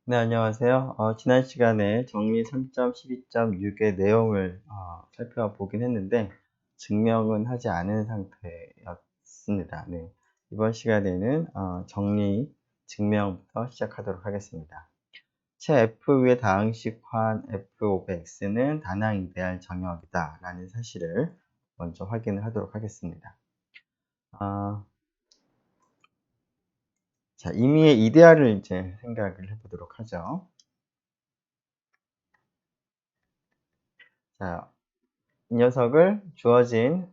네, 안녕하세요. 지난 시간에 정리 3.12.6의 내용을 살펴보긴 했는데 증명은 하지 않은 상태였습니다. 네, 이번 시간에는 정리, 증명부터 시작하도록 하겠습니다. 채 F 위의 다항식환 F500X는 단항 이데알 정역이다 라는 사실을 먼저 확인을 하도록 하겠습니다. 자, 임의의 이데알을 이제 생각을 해보도록 하죠. 자, 이 녀석을 주어진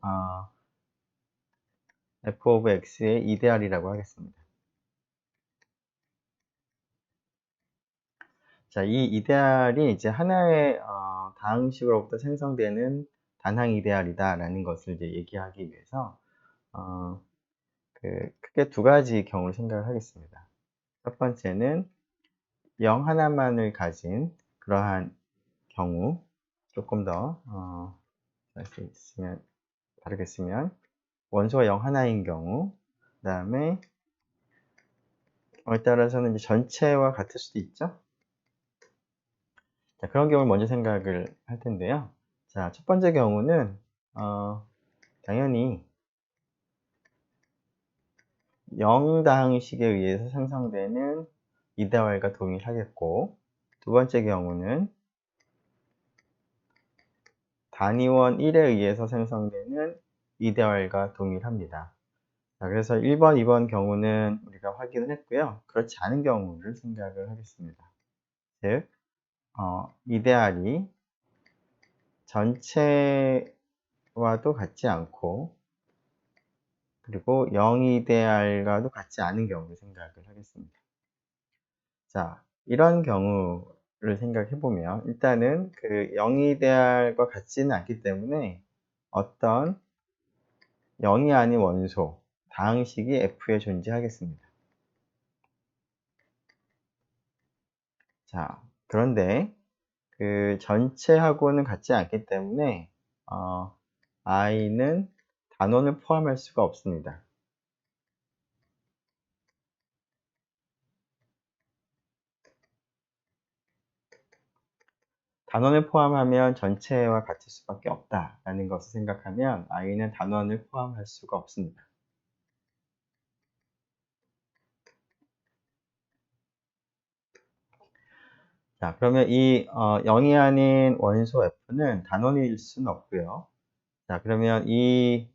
f of x의 이데알이라고 하겠습니다. 자, 이 이데알이 이제 하나의 다항식으로부터 생성되는 단항 이데알이다라는 것을 이제 얘기하기 위해서 크게 두 가지 경우를 생각을 하겠습니다. 첫 번째는 0 하나만을 가진 그러한 경우, 조금 더 할 수 있으면 다르게 쓰면 원소가 0 하나인 경우, 그 다음에 따라서는 이제 전체와 같을 수도 있죠. 자, 그런 경우를 먼저 생각을 할 텐데요. 자, 첫 번째 경우는 당연히 0다항식에 의해서 생성되는 이데알과 동일하겠고, 두 번째 경우는 단위원 1에 의해서 생성되는 이데알과 동일합니다. 자, 그래서 1번, 2번 경우는 우리가 확인을 했고요. 그렇지 않은 경우를 생각을 하겠습니다. 즉, 이데알이 전체와도 같지 않고 그리고 0이데알과도 같지 않은 경우를 생각을 하겠습니다. 자, 이런 경우를 생각해 보면 일단은 그 0이데알과 같지는 않기 때문에 어떤 0이 아닌 원소, 다항식이 F에 존재하겠습니다. 자, 그런데 그 전체하고는 같지 않기 때문에 I는 단원을 포함할 수가 없습니다. 단원을 포함하면 전체와 같을 수밖에 없다라는 것을 생각하면 I는 단원을 포함할 수가 없습니다. 자, 그러면 이 0이 아닌 원소 F는 단원일 수는 없고요. 자, 그러면 이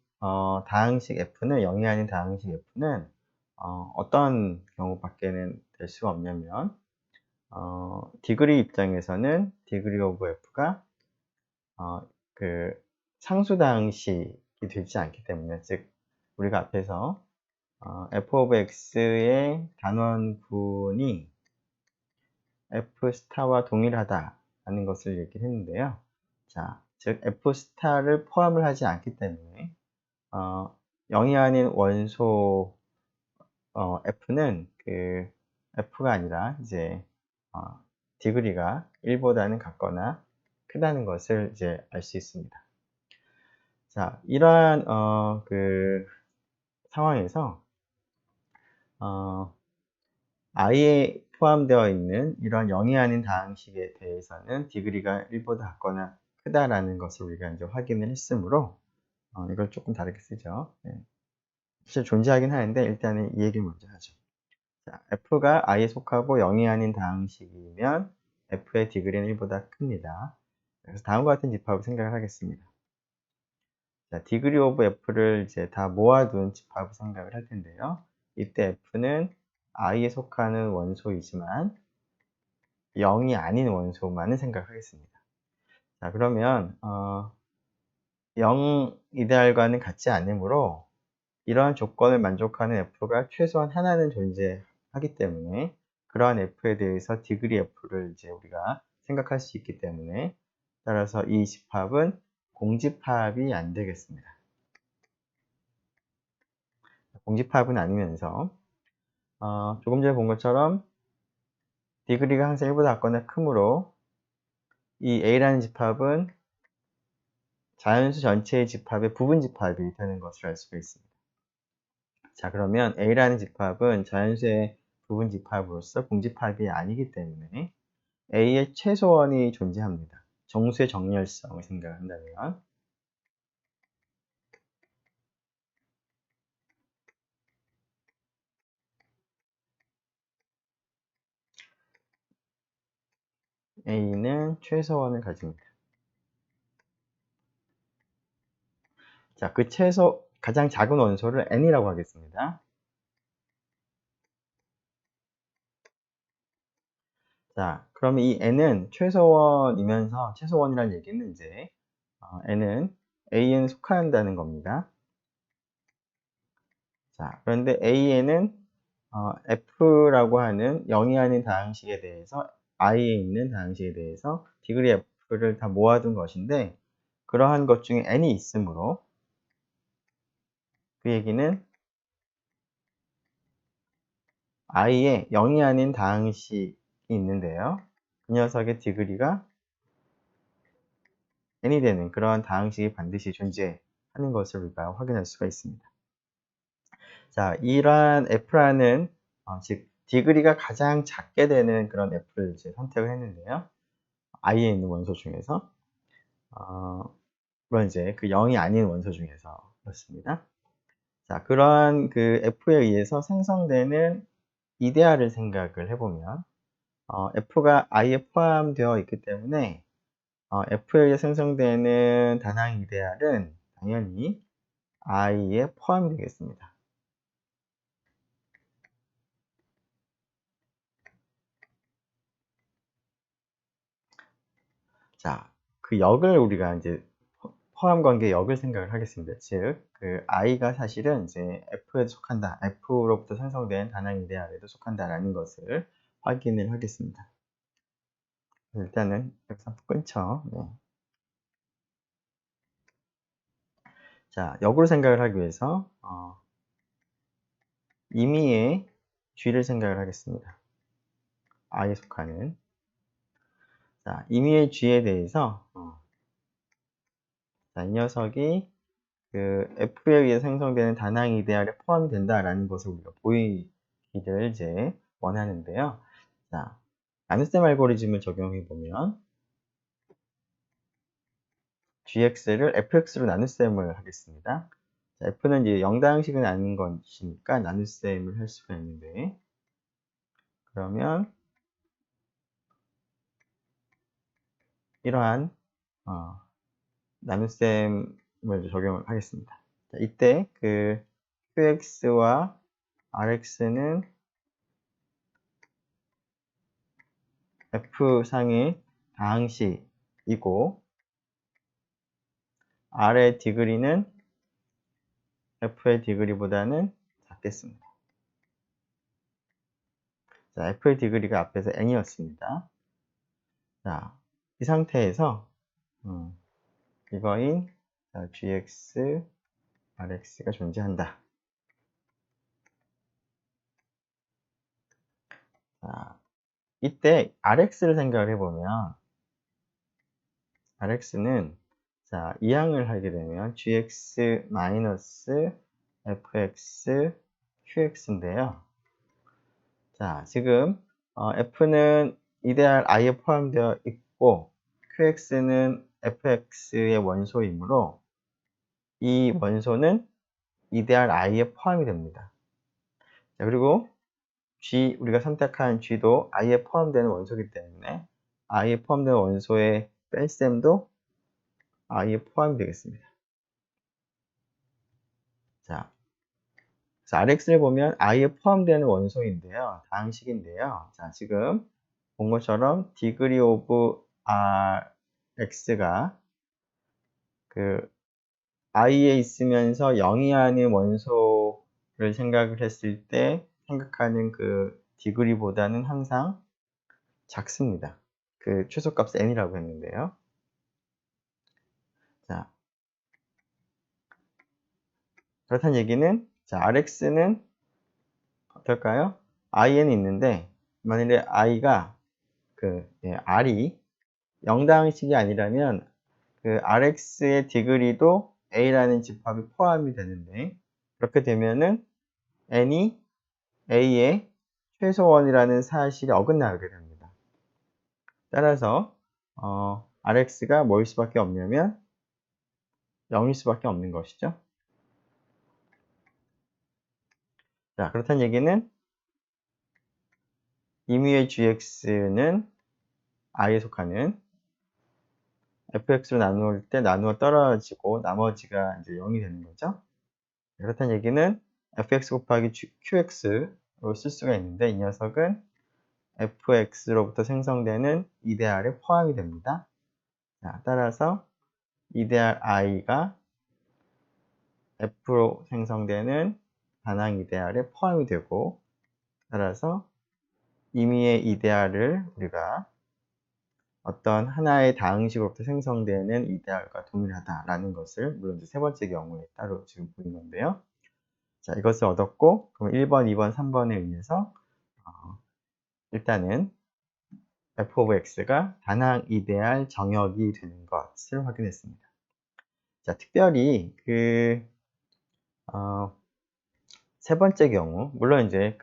다항식 F는 0이 아닌 다항식 F는 어떤 경우밖에는 될 수가 없냐면 디그리 입장에서는 디그리 오브 F가 그 상수 다항식이 되지 않기 때문에, 즉 우리가 앞에서 f of x의 단원군이 f 스타와 동일하다라는 것을 얘기를 했는데요. 자, 즉 f 스타를 포함을 하지 않기 때문에 0이 아닌 원소 f는 그 f가 아니라 이제 디그리가 1보다는 같거나 크다는 것을 이제 알 수 있습니다. 자, 이러한 그 상황에서 I에 포함되어 있는 이런 0이 아닌 다항식에 대해서는 디그리가 1보다 같거나 크다라는 것을 우리가 이제 확인을 했으므로 이걸 조금 다르게 쓰죠. 네. 실제 존재하긴 하는데 일단은 이 얘기를 먼저 하죠. 자, F가 I에 속하고 0이 아닌 다항식이면 F의 디그리는 1보다 큽니다. 그래서 다음과 같은 집합을 생각을 하겠습니다. 자, 디그리 오브 F를 이제 다 모아둔 집합을 생각을 할 텐데요. 이때 F는 I에 속하는 원소이지만 0이 아닌 원소만을 생각하겠습니다. 자, 그러면 0 이데알과는 같지 않으므로 이러한 조건을 만족하는 F가 최소한 하나는 존재하기 때문에 그러한 F에 대해서 디그리 F를 이제 우리가 생각할 수 있기 때문에 따라서 이 집합은 공집합이 안 되겠습니다. 공집합은 아니면서 조금 전에 본 것처럼 디그리가 항상 1보다 같거나 크므로 이 A라는 집합은 자연수 전체의 집합의 부분 집합이 되는 것을 알 수가 있습니다. 자, 그러면 A라는 집합은 자연수의 부분집합으로서 공집합이 아니기 때문에 A의 최소원이 존재합니다. 정수의 정렬성을 생각한다면 A는 최소원을 가집니다. 자, 그 가장 작은 원소를 n이라고 하겠습니다. 자, 그러면 이 n은 최소원이면서 최소원이라는 얘기는 이제 n은 A에 속한다는 겁니다. 자, 그런데 A에는 F라고 하는 0이 아닌 다항식에 대해서 I에 있는 다항식에 대해서 디그리 F를 다 모아둔 것인데 그러한 것 중에 n이 있으므로 그 얘기는 I에 0이 아닌 다항식이 있는데요. 그 녀석의 디그리가 n이 되는 그러한 다항식이 반드시 존재하는 것을 우리가 확인할 수가 있습니다. 자, 이러한 F라는 즉 디그리가 가장 작게 되는 그런 F를 이제 선택을 했는데요. I에 있는 원소 중에서 물론 이제 그 0이 아닌 원소 중에서 그렇습니다. 자, 그러한 그 F에 의해서 생성되는 이데아를 생각을 해보면 F가 I에 포함되어 있기 때문에 F에 의해 생성되는 단항 이데알은 당연히 I에 포함이 되겠습니다. 자, 그 역을 우리가 이제 포함 관계 역을 생각을 하겠습니다. 즉, 그 I가 사실은 이제 F에 속한다. F로부터 생성된 단항 이데알에도 속한다라는 것을 확인을 하겠습니다. 일단은 여기서 끊죠. 네. 자, 역으로 생각을 하기 위해서 임의의 G를 생각을 하겠습니다. I에 속하는. 자, 임의의 G에 대해서 자, 이 녀석이 그 F에 의해 생성되는 단항 이데알에 포함이 된다라는 것을 우리가 보이기를 이제 원하는데요. 자, 나눗셈 알고리즘을 적용해 보면 gx를 fx로 나눗셈을 하겠습니다. 자, f는 이제 0다항식은 아닌 것이니까 나눗셈을 할 수가 있는데 그러면 이러한 나눗셈을 적용을 하겠습니다. 자, 이때 그 qx와 rx는 f상의 다항식이고 r의 디그리는 f의 디그리보다는 작겠습니다. 자, f의 디그리가 앞에서 n이었습니다. 자, 이 상태에서 이거인 gx, rx가 존재한다. 자, 이때 rx를 생각을 해보면 rx는 자, 이항을 하게 되면 gx 마이너스 fx qx인데요. 자, 지금 f는 이데알 i에 포함되어 있고 qx는 fx의 원소이므로 이 원소는 이데알 i에 포함이 됩니다. 자, 그리고 G, 우리가 선택한 G도 I에 포함되는 원소이기 때문에 I에 포함되는 원소의 뺄셈도 I에 포함이 되겠습니다. 자, 그래서 RX를 보면 I에 포함되는 원소인데요. 다항식인데요. 자, 지금 본 것처럼 degree of RX가 그 I에 있으면서 0이 아닌 원소를 생각을 했을 때 생각하는 그 degree보다는 항상 작습니다. 그 최소값 n이라고 했는데요. 자, 그렇다는 얘기는 자, rx는 어떨까요? i는 있는데 만일에 i가 r이 0다항식이 아니라면 그 rx의 디그리도 a라는 집합이 포함이 되는데 그렇게 되면은 n이 a의 최소원이라는 사실이 어긋나게 됩니다. 따라서 Rx가 뭐일 수밖에 없냐면 0일 수밖에 없는 것이죠. 자, 그렇다는 얘기는 임의의 gx는 i에 속하는 fx로 나눌 때 나누어 떨어지고 나머지가 이제 0이 되는 거죠. 그렇다는 얘기는 fx 곱하기 qx로 쓸 수가 있는데 이 녀석은 fx로부터 생성되는 이데알에 포함이 됩니다. 자, 따라서 이데알 i가 f로 생성되는 반항 이데알에 포함이 되고 따라서 임의의 이데알을 우리가 어떤 하나의 다항식으로부터 생성되는 이데알과 동일하다라는 것을 물론 이제 세 번째 경우에 따로 지금 보인 건데요. 자, 이것을 얻었고 그럼 1번, 2번, 3번에 의해서 일단은 f of x가 단항 이데알 정역이 되는 것을 확인했습니다. 자, 특별히 세 번째 경우, 물론 이제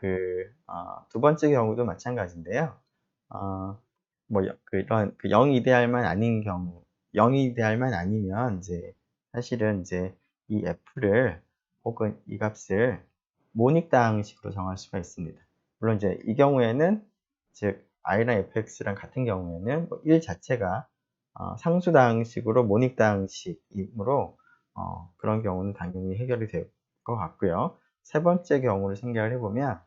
두 번째 경우도 마찬가지인데요. 이런 0 이데알만 아닌 경우, 0 이데알만 아니면 이제 사실은 이제 이 f를 혹은 이 값을 모닉다항식으로 정할 수가 있습니다. 물론 이제 이 경우에는 즉 i랑 fx랑 같은 경우에는 1 자체가 상수다항식으로 모닉다항식이므로 그런 경우는 당연히 해결이 될 것 같고요. 세 번째 경우를 생각을 해보면,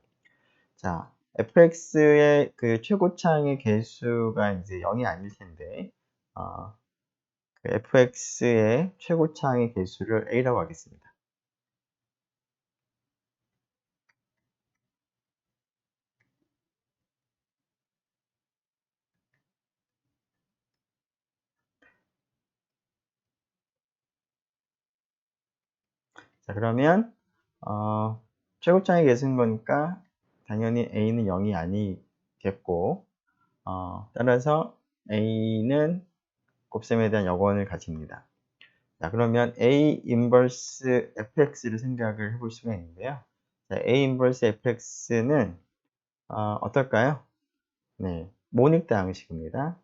자, fx의 그 최고차항의 개수가 이제 0이 아닐 텐데, fx의 최고차항의 개수를 a라고 하겠습니다. 자, 그러면, 최고차항의 개수인 거니까, 당연히 a는 0이 아니겠고, 따라서 a는 곱셈에 대한 여건을 가집니다. 자, 그러면 A 인버스 fx를 생각을 해볼 수가 있는데요. 자, A 인버스 fx는 어떨까요? 네, 모닉 다항식입니다.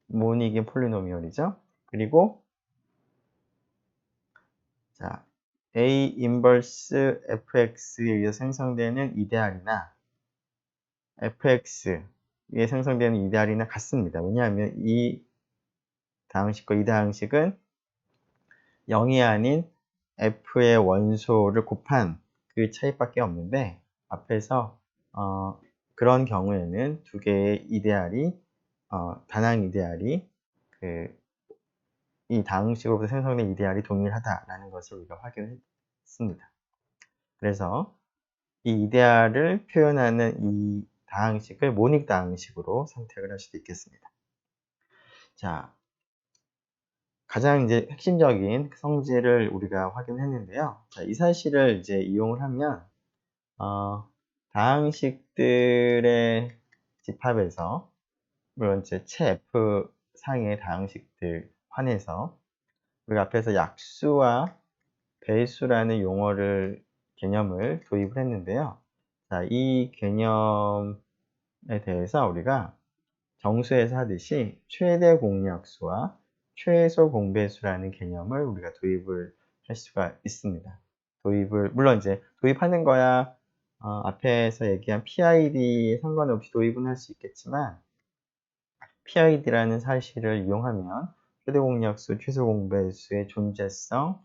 모닉인 폴리노미얼이죠. 그리고 자, A 인버스 fx에 의해 생성되는 이데알이나 fx에 생성되는 이데알이나 같습니다. 왜냐하면 이 다항식과 이 다항식은 0이 아닌 f의 원소를 곱한 그 차이밖에 없는데 앞에서 그런 경우에는 두 개의 이데알이 단항 이데알이 이 다항식으로부터 생성된 이데알이 동일하다라는 것을 우리가 확인했습니다. 그래서 이 이데알을 표현하는 이 다항식을 모닉 다항식으로 선택을 할 수도 있겠습니다. 자, 가장 이제 핵심적인 성질을 우리가 확인했는데요. 자, 이 사실을 이제 이용을 하면 다항식들의 집합에서 물론 이제 채 F 상의 다항식들 환에서 우리가 앞에서 약수와 배수라는 개념을 도입을 했는데요. 자, 이 개념에 대해서 우리가 정수에서 하듯이 최대 공약수와 최소 공배수라는 개념을 우리가 도입을 할 수가 있습니다. 물론 이제 도입하는 거야, 앞에서 얘기한 PID에 상관없이 도입은 할 수 있겠지만, PID라는 사실을 이용하면 최대 공약수, 최소 공배수의 존재성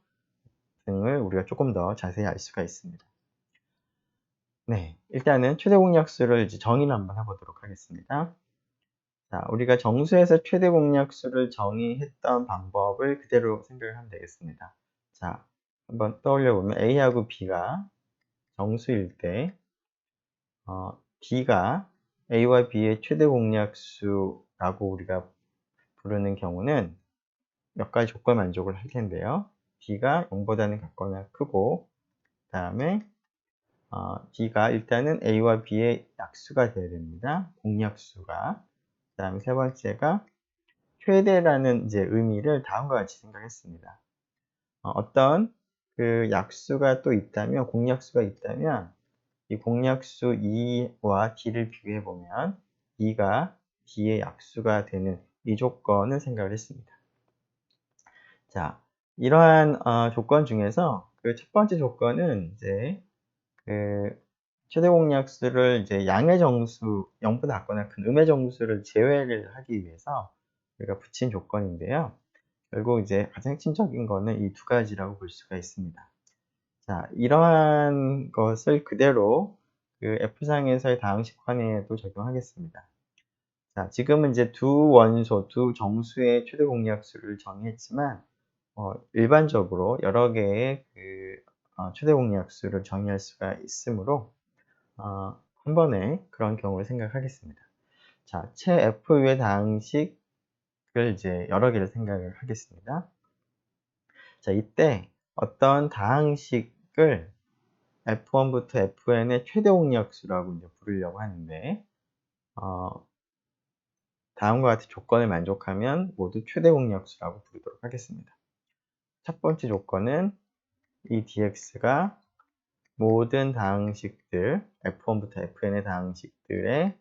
등을 우리가 조금 더 자세히 알 수가 있습니다. 네, 일단은 최대 공약수를 이제 정의를 한번 해보도록 하겠습니다. 자, 우리가 정수에서 최대 공약수를 정의했던 방법을 그대로 생각하면 되겠습니다. 자, 한번 떠올려 보면 A하고 B가 정수일 때 D가 A와 B의 최대 공약수라고 우리가 부르는 경우는 몇 가지 조건 만족을 할 텐데요. D가 0보다는 같거나 크고 그 다음에 D가 일단은 A와 B의 약수가 되어야 됩니다. 공약수가. 그 다음에 세 번째가 최대라는 이제 의미를 다음과 같이 생각했습니다. 어떤 그 약수가 또 있다면, 공약수가 있다면, 이 공약수 2와 d를 비교해 보면 2가 d의 약수가 되는 이 조건을 생각을 했습니다. 자, 이러한 조건 중에서 그 첫 번째 조건은 이제 그 최대 공약수를 이제 양의 정수 0보다 작거나 큰 음의 정수를 제외를 하기 위해서 우리가 붙인 조건인데요. 결국 이제 가장 핵심적인 거는 이 두 가지라고 볼 수가 있습니다. 자, 이러한 것을 그대로 그 F상에서의 다항식환에도 적용하겠습니다. 자, 지금은 이제 두 원소, 두 정수의 최대 공약수를 정의했지만, 일반적으로 여러 개의 최대 공약수를 정의할 수가 있으므로, 한 번에 그런 경우를 생각하겠습니다. 자, 채 F의 다항식을 이제 여러 개를 생각을 하겠습니다. 자, 이때 어떤 다항식을 F1부터 Fn의 최대 공약수라고 이제 부르려고 하는데, 다음과 같은 조건을 만족하면 모두 최대 공약수라고 부르도록 하겠습니다. 첫 번째 조건은 이 dx가 모든 다항식들, F1부터 Fn의 다항식들의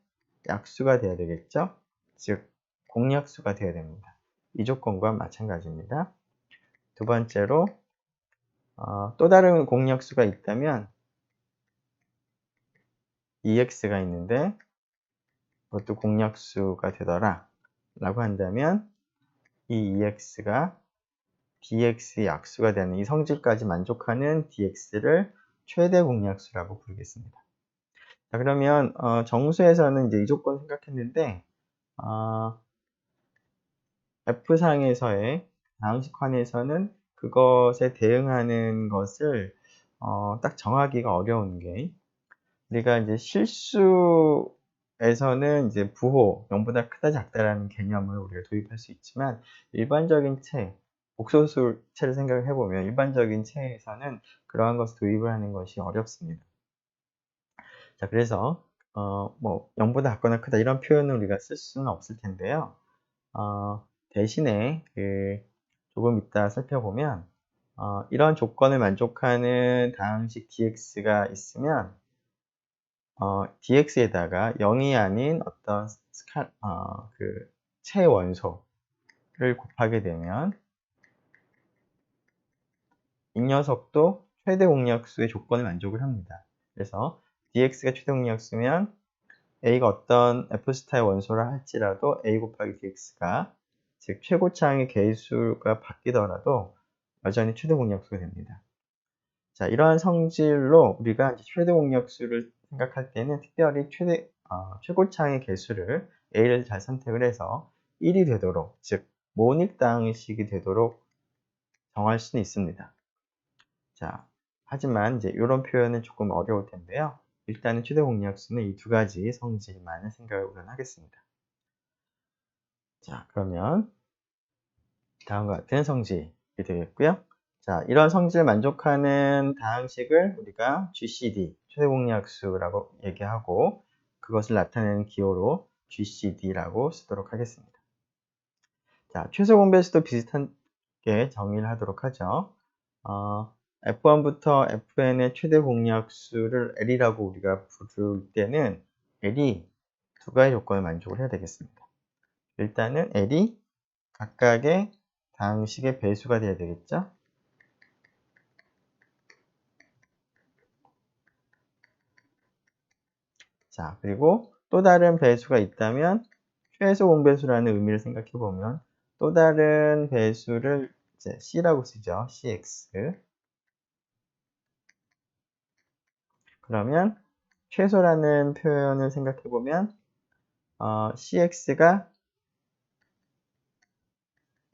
약수가 되어야 되겠죠? 즉, 공약수가 되어야 됩니다. 이 조건과 마찬가지입니다. 두 번째로, 또 다른 공약수가 있다면 EX가 있는데 그것도 공약수가 되더라 라고 한다면 이 EX가 dx의 약수가 되는 이 성질까지 만족하는 dx를 최대 공약수라고 부르겠습니다. 자, 그러면 정수에서는 이제 이 조건 생각했는데 F상에서의 다항식환에서는 그것에 대응하는 것을 딱 정하기가 어려운 게 우리가 이제 실수에서는 이제 부호 0보다 크다 작다라는 개념을 우리가 도입할 수 있지만 일반적인 채, 복소수체를 생각을 해보면 일반적인 채에서는 그러한 것을 도입을 하는 것이 어렵습니다. 자, 그래서 뭐 0보다 작거나 크다 이런 표현을 우리가 쓸 수는 없을 텐데요. 대신에 조금 이따 살펴보면 이런 조건을 만족하는 다항식 dx가 있으면 dx에다가 0이 아닌 어떤 최원소를 곱하게 되면 이 녀석도 최대 공약수의 조건을 만족을 합니다. 그래서 dx가 최대 공약수면 a가 어떤 f스타의 원소라 할지라도 a 곱하기 dx가 즉 최고차항의 개수가 바뀌더라도 여전히 최대 공약수가 됩니다. 자, 이러한 성질로 우리가 이제 최대 공약수를 생각할 때는 특별히 최고차항의 개수를 a를 잘 선택을 해서 1이 되도록, 즉 모닉 다항식이 되도록 정할 수는 있습니다. 자, 하지만 이제 이런 표현은 조금 어려울 텐데요. 일단은 최대 공약수는 이 두 가지 성질만을 생각을 하겠습니다. 자, 그러면 다음과 같은 성질이 되겠고요. 자, 이런 성질을 만족하는 다항식을 우리가 GCD, 최대 공약수라고 얘기하고 그것을 나타내는 기호로 GCD라고 쓰도록 하겠습니다. 자, 최소 공배수도 비슷하게 정의를 하도록 하죠. F1부터 Fn의 최대 공약수를 L이라고 우리가 부를 때는 L이 두 가지 조건을 만족을 해야 되겠습니다. 일단은 L이 각각의 다항식의 배수가 돼야 되겠죠. 자, 그리고 또 다른 배수가 있다면 최소 공배수라는 의미를 생각해 보면 또 다른 배수를 이제 C라고 쓰죠. CX. 그러면 최소라는 표현을 생각해 보면 CX가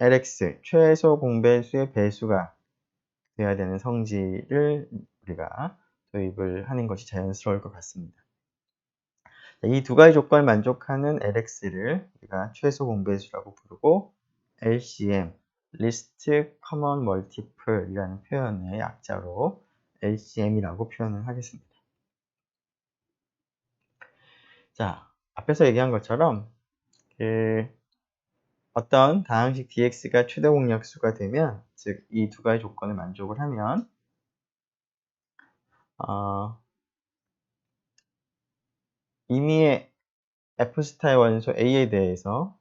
LX, 최소 공배수의 배수가 되어야 되는 성질을 우리가 도입을 하는 것이 자연스러울 것 같습니다. 이 두 가지 조건을 만족하는 LX를 우리가 최소 공배수라고 부르고 LCM, Least Common Multiple이라는 표현의 약자로 LCM이라고 표현을 하겠습니다. 자, 앞에서 얘기한 것처럼 어떤 다항식 dx가 최대 공약수가 되면, 즉 이 두 가지 조건을 만족을 하면 임의의 F스타의 원소 A에 대해서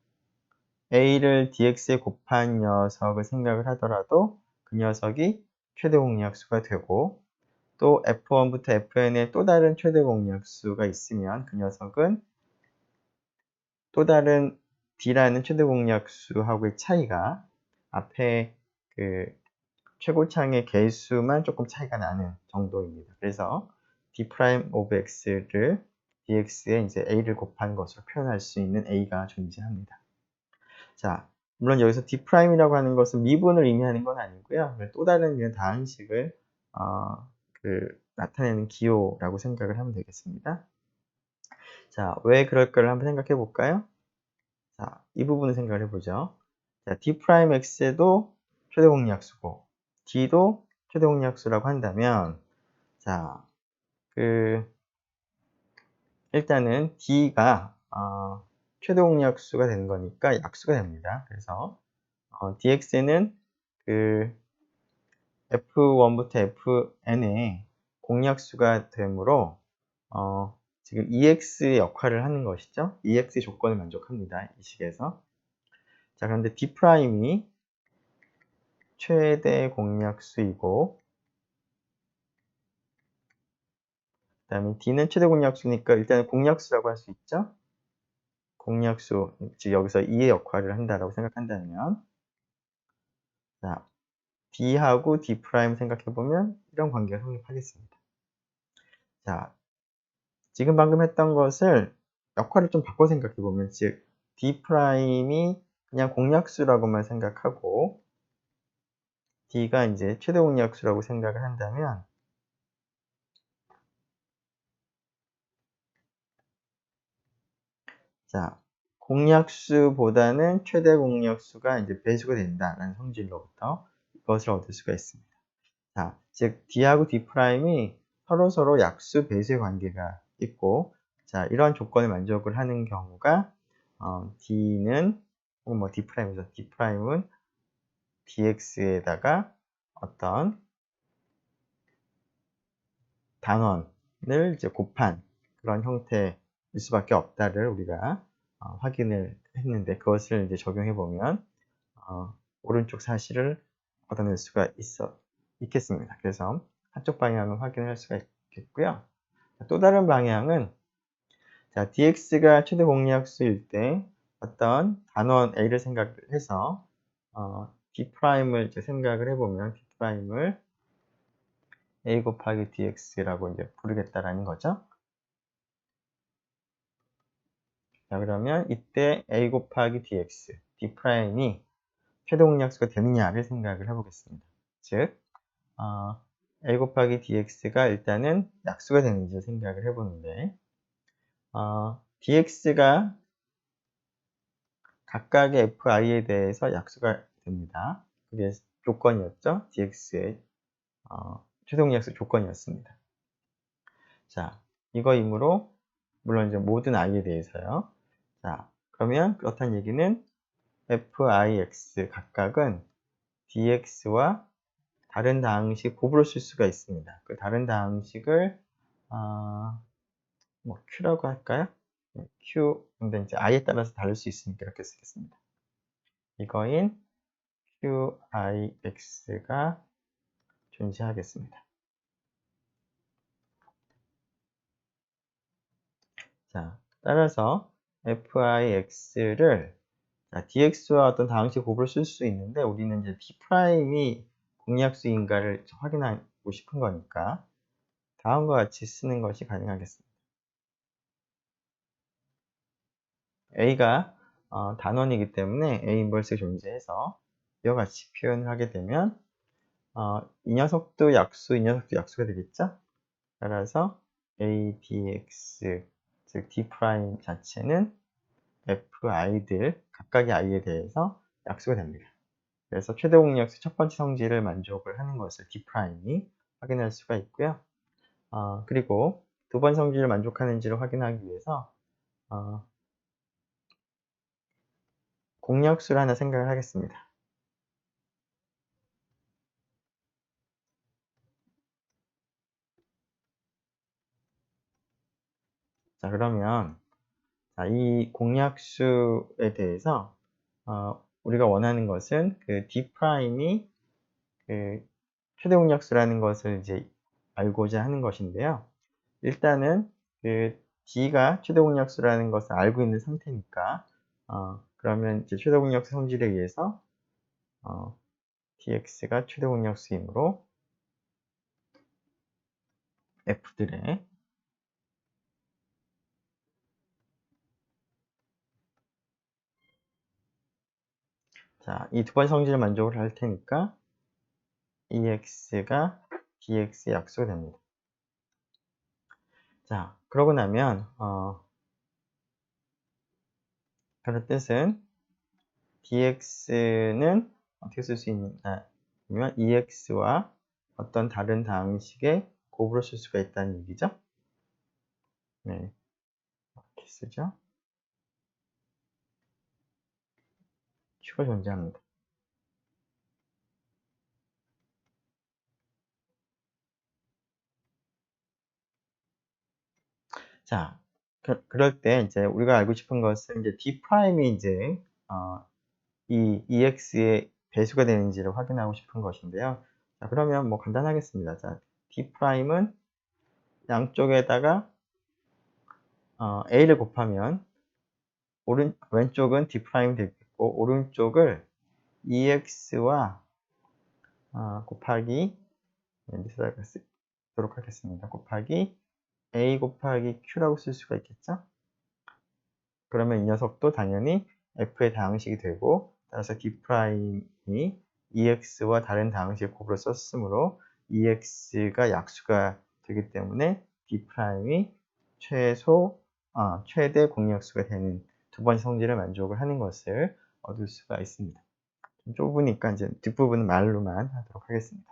A를 dx에 곱한 녀석을 생각을 하더라도 그 녀석이 최대 공약수가 되고, 또 F1부터 Fn의 또 다른 최대 공약수가 있으면 그 녀석은 또 다른 D라는 최대 공약수하고의 차이가 앞에 그 최고창의 개수만 조금 차이가 나는 정도입니다. 그래서 D' of X를 dx에 이제 A를 곱한 것으로 표현할 수 있는 A가 존재합니다. 자, 물론 여기서 D'이라고 하는 것은 미분을 의미하는 건 아니고요. 또 다른 그냥 다항식을 나타내는 기호라고 생각을 하면 되겠습니다. 자, 왜 그럴까를 한번 생각해 볼까요? 자, 이 부분을 생각을 해보죠. 자, D'X에도 최대 공약수고 D도 최대 공약수라고 한다면, 자, 일단은 D가 최대 공약수가 되는 거니까 약수가 됩니다. 그래서 dx는 f1부터 fn의 공약수가 되므로 지금 ex의 역할을 하는 것이죠. ex의 조건을 만족합니다. 이 식에서. 자, 그런데 D'이 최대 공약수이고, 그 다음에 D는 최대 공약수니까 일단은 공약수라고 할 수 있죠. 공약수, 즉 여기서 2의 역할을 한다라고 생각한다면, 자, D하고 D' 생각해보면 이런 관계가 성립하겠습니다. 자, 지금 방금 했던 것을 역할을 좀 바꿔 생각해보면, 즉 D'이 그냥 공약수라고만 생각하고 D가 이제 최대 공약수라고 생각을 한다면, 자, 공약수보다는 최대 공약수가 이제 배수가 된다라는 성질로부터 이것을 얻을 수가 있습니다. 자, 즉 D하고 D'이 서로 약수 배수의 관계가 있고, 자, 이러한 조건을 만족을 하는 경우가 D는 혹은 뭐 D'에서 D'은 dx에다가 어떤 단원을 이제 곱한 그런 형태일 수밖에 없다를 우리가 확인을 했는데, 그것을 이제 적용해 보면 오른쪽 사실을 얻어낼 수가 있겠습니다. 그래서 한쪽 방향은 확인할 수가 있겠고요. 또 다른 방향은, 자, dx가 최대 공약수일 때 어떤 단원 a를 생각해서 D'을 이제 생각을 해보면 D'을 a 곱하기 dx라고 이제 부르겠다라는 거죠. 자, 그러면 이때 a 곱하기 dx, D'이 최대 공약수가 되느냐를 생각을 해보겠습니다. 즉, a 곱하기 dx가 일단은 약수가 되는지 생각을 해보는데, dx가 각각의 fi에 대해서 약수가 됩니다. 그게 조건이었죠. dx의 최대 공약수 조건이었습니다. 자, 이거이므로 물론 이제 모든 i에 대해서요. 자, 그러면 그렇다는 얘기는 fix 각각은 dx와 다른 다항식 곱으로 쓸 수가 있습니다. 그 다른 다항식을 뭐 q라고 할까요? 네, q. 근데 이제 i에 따라서 다를 수 있으니까 이렇게 쓰겠습니다. 이거인 qix가 존재하겠습니다. 자, 따라서 fix를 dx와 어떤 다항식 곱을 쓸 수 있는데, 우리는 이제 D'이 공약수인가를 확인하고 싶은 거니까 다음과 같이 쓰는 것이 가능하겠습니다. A가 단원이기 때문에 A 인버스가 존재해서 이와 같이 표현을 하게 되면 이 녀석도 약수, 이 녀석도 약수가 되겠죠? 따라서 A dx, 즉 D' 자체는 fi들 각각의 i에 대해서 약수가 됩니다. 그래서 최대 공약수 첫 번째 성질을 만족을 하는 것을 D'이 확인할 수가 있고요. 그리고 두 번째 성질을 만족하는지를 확인하기 위해서 공약수를 하나 생각을 하겠습니다. 자, 그러면 이 공약수에 대해서 우리가 원하는 것은 그 D'이 그 최대 공약수라는 것을 이제 알고자 하는 것인데요. 일단은 그 D가 최대 공약수라는 것을 알고 있는 상태니까 그러면 이제 최대 공약수 성질에 의해서 dx가 최대 공약수이므로 f들의 이 두 번째 성질을 만족을 할 테니까 ex가 dx의 약수가 됩니다. 자, 그러고 나면 그런 뜻은 dx는 어떻게 쓸 수 있느냐 면 ex와 어떤 다른 다항식의 곱으로 쓸 수가 있다는 얘기죠. 네, 이렇게 쓰죠. 추가 존재합니다. 자, 그럴 때 이제 우리가 알고 싶은 것은 이제 D'이 이제 이 EX의 배수가 되는지를 확인하고 싶은 것인데요. 자, 그러면 뭐 간단하겠습니다. 자, D'은 양쪽에다가 A를 곱하면 왼쪽은 D' 되겠고 오른쪽을 EX와 곱하기 여기서 쓰도록 하겠습니다. 곱하기 A 곱하기 Q라고 쓸 수가 있겠죠? 그러면 이 녀석도 당연히 F의 다항식이 되고 따라서 D'이 EX와 다른 다항식을 곱으로 썼으므로 EX가 약수가 되기 때문에 D'이 최대 공약수가 되는 두 번째 성질을 만족을 하는 것을 얻을 수가 있습니다. 좀 좁으니까 이제 뒷부분은 말로만 하도록 하겠습니다.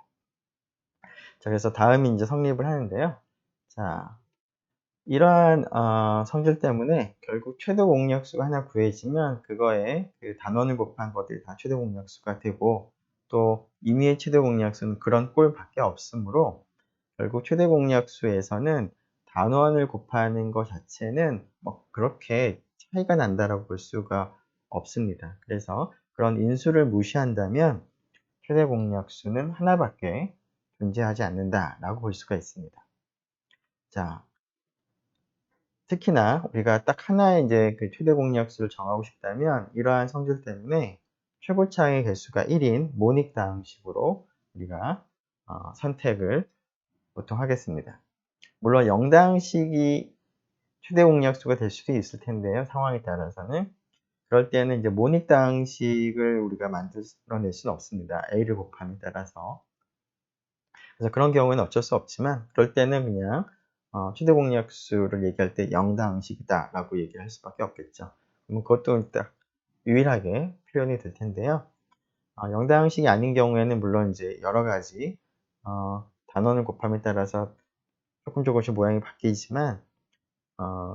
자, 그래서 다음이 이제 성립을 하는데요. 자, 이러한 성질 때문에 결국 최대 공약수가 하나 구해지면 그거에 그 단원을 곱한 것들이 다 최대 공약수가 되고 또 임의의 최대 공약수는 그런 꼴밖에 없으므로 결국 최대 공약수에서는 단원을 곱하는 것 자체는 뭐 그렇게 차이가 난다라고 볼 수가 없습니다. 그래서 그런 인수를 무시한다면 최대 공약수는 하나밖에 존재하지 않는다라고 볼 수가 있습니다. 자, 특히나 우리가 딱 하나의 이제 그 최대 공약수를 정하고 싶다면 이러한 성질 때문에 최고차의 개수가 1인 모닉 다항식으로 우리가 선택을 보통 하겠습니다. 물론 0다항식이 최대 공약수가 될 수도 있을 텐데요. 상황에 따라서는. 그럴 때는 이제 모닉 다항식을 우리가 만들어낼 수는 없습니다. A를 곱함에 따라서. 그래서 그런 경우에는 어쩔 수 없지만 그럴 때는 그냥 최대 공약수를 얘기할 때 0다항식이다 라고 얘기를 할 수밖에 없겠죠. 그럼 그것도 딱 유일하게 표현이 될 텐데요. 0다항식이 아닌 경우에는 물론 이제 여러 가지 단원을 곱함에 따라서 조금씩 모양이 바뀌지만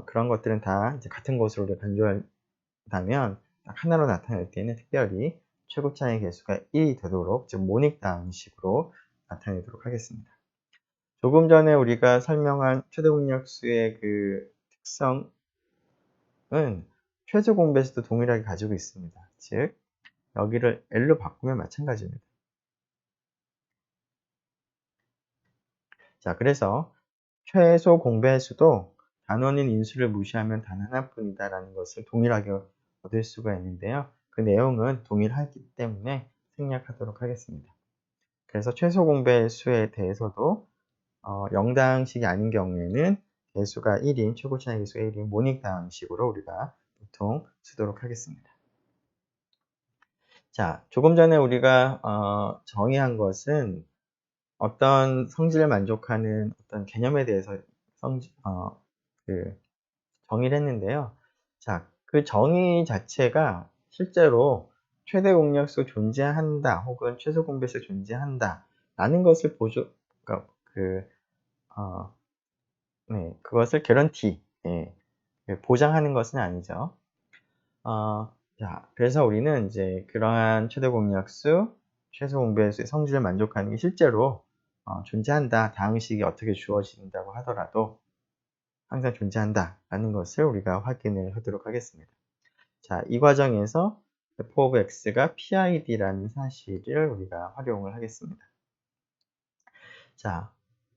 그런 것들은 다 이제 같은 것으로 우리가 간주한다면 딱 하나로 나타낼 때는 특별히 최고차의 개수가 1이 되도록 즉 모닉 다항식으로 나타내도록 하겠습니다. 조금 전에 우리가 설명한 최대 공약수의 그 특성은 최소 공배수도 동일하게 가지고 있습니다. 즉 여기를 L로 바꾸면 마찬가지입니다. 자, 그래서 최소 공배수도 단원인 인수를 무시하면 단 하나뿐이다라는 것을 동일하게 얻을 수가 있는데요. 그 내용은 동일하기 때문에 생략하도록 하겠습니다. 그래서 최소 공배수에 대해서도 0다항식이 아닌 경우에는 개수가 1인, 최고차의 개수가 1인 모닉 다항식으로 우리가 보통 쓰도록 하겠습니다. 자, 조금 전에 우리가 정의한 것은 어떤 성질을 만족하는 어떤 개념에 대해서 정의를 했는데요. 자, 그 정의 자체가 실제로 최대 공약수 존재한다 혹은 최소 공배수 존재한다 라는 것을 그러니까 그것을 개런티, 보장하는 것은 아니죠. 자, 그래서 우리는 이제 그러한 최대 공약수, 최소 공배수의 성질을 만족하는 게 실제로 존재한다. 다항식이 어떻게 주어진다고 하더라도 항상 존재한다라는 것을 우리가 확인을 하도록 하겠습니다. 자, 이 과정에서 f of x가 PID라는 사실을 우리가 활용을 하겠습니다. 자,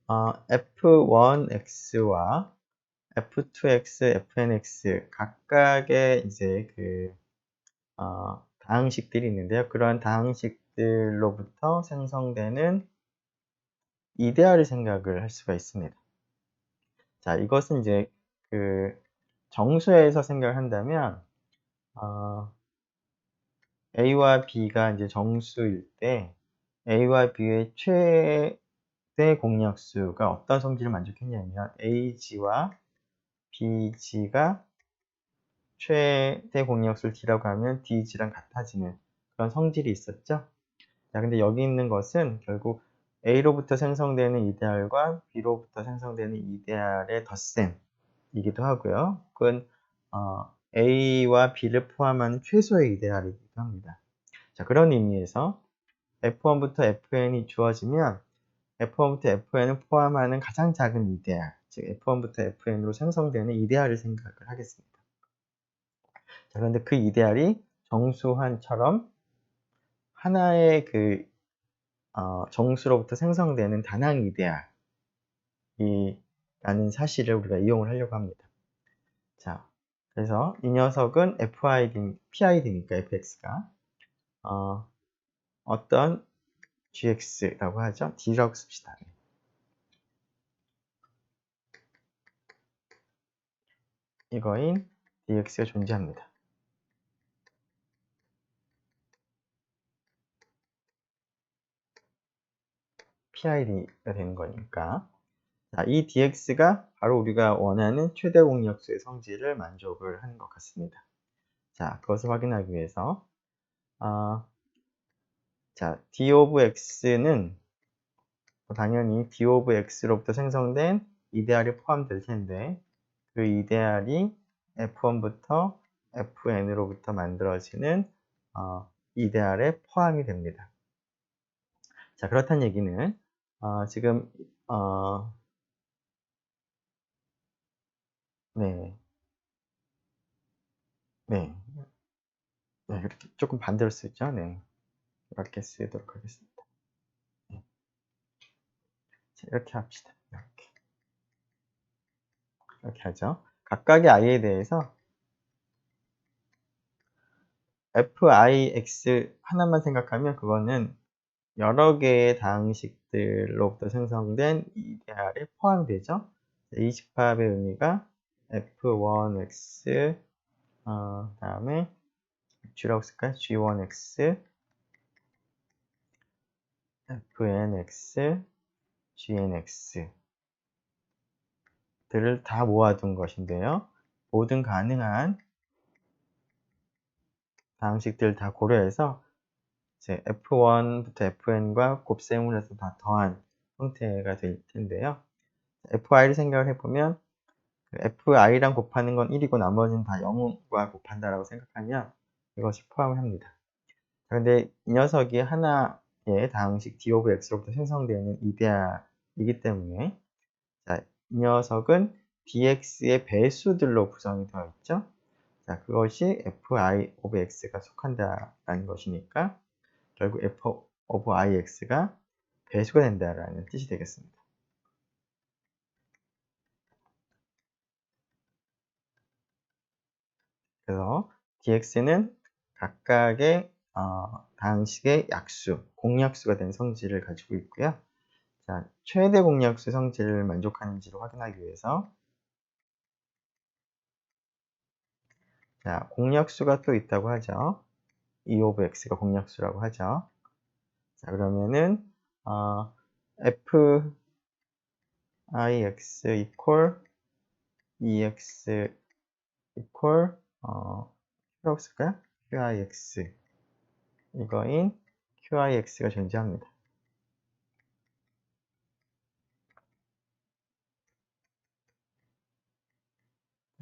f1x와 f2x, fnx 각각의 이제 다항식들이 있는데요. 그러한 다항식들로부터 생성되는 이데알을 생각을 할 수가 있습니다. 자, 이것은 이제 정수에서 생각을 한다면, A와 B가 이제 정수일 때, A와 B의 최대 공약수가 어떤 성질을 만족했냐면, AG와 BG가 최대 공약수를 D라고 하면 DG랑 같아지는 그런 성질이 있었죠. 자, 근데 여기 있는 것은 결국 A로부터 생성되는 이데알과 B로부터 생성되는 이데알의 덧셈이기도 하고요. 그건 A와 B를 포함한 최소의 이데알이기도 합니다. 자, 그런 의미에서 F1부터 Fn이 주어지면 F1부터 Fn을 포함하는 가장 작은 이데알, 즉 F1부터 Fn으로 생성되는 이데알을 생각을 하겠습니다. 자, 그런데 그 이데알이 정수환처럼 하나의 정수로부터 생성되는 단항 이데알이라는 사실을 우리가 이용을 하려고 합니다. 자, 그래서 이 녀석은 PID니까 fx가 어떤 gx라고 하죠. d라고 씁시다. 이거인 dx가 존재합니다. PID가 되는 거니까. 자, 이 dx가 바로 우리가 원하는 최대 공약수의 성질을 만족을 하는 것 같습니다. 자, 그것을 확인하기 위해서 자, d of x는 당연히 d of x로부터 생성된 이데알이 포함될 텐데 그 이데알이 f1부터 fn으로부터 만들어지는 이데알에 포함이 됩니다. 자, 그렇다는 얘기는 지금 네, 네, 네, 이렇게 조금 반대로 쓰죠. 네, 이렇게 쓰도록 하겠습니다. 네. 자, 이렇게 합시다. 이렇게 하죠. 각각의 i에 대해서 fix 하나만 생각하면 그거는 여러 개의 다항식들로부터 생성된 이데알에 포함되죠. 이 집합의 의미가 f1x 다음에 g라고 쓸까요? g1x, fnx, gnx 들을 다 모아둔 것인데요. 모든 가능한 다항식들을 다 고려해서 이제 f1부터 fn과 곱셈을 해서 다 더한 형태가 될 텐데요. fi를 생각을 해보면 fi랑 곱하는 건 1이고 나머지는 다 0과 곱한다라고 생각하면 이것을 포함을 합니다. 그런데 이 녀석이 하나의 다항식 d of x로부터 생성되는 이데알이기 때문에 자, 이 녀석은 dx의 배수들로 구성이 되어 있죠. 자, 그것이 fi of x가 속한다라는 것이니까 결국 f of ix가 배수가 된다라는 뜻이 되겠습니다. 그래서 dx는 각각의 다항식의 약수, 공약수가 된 성질을 가지고 있고요. 자, 최대 공약수 성질을 만족하는지를 확인하기 위해서 자, 공약수가 또 있다고 하죠. e of x가 공약수라고 하죠. 자, 그러면은 f ix equal ex equal q라고 쓸까요? qix 이거인 qix가 존재합니다.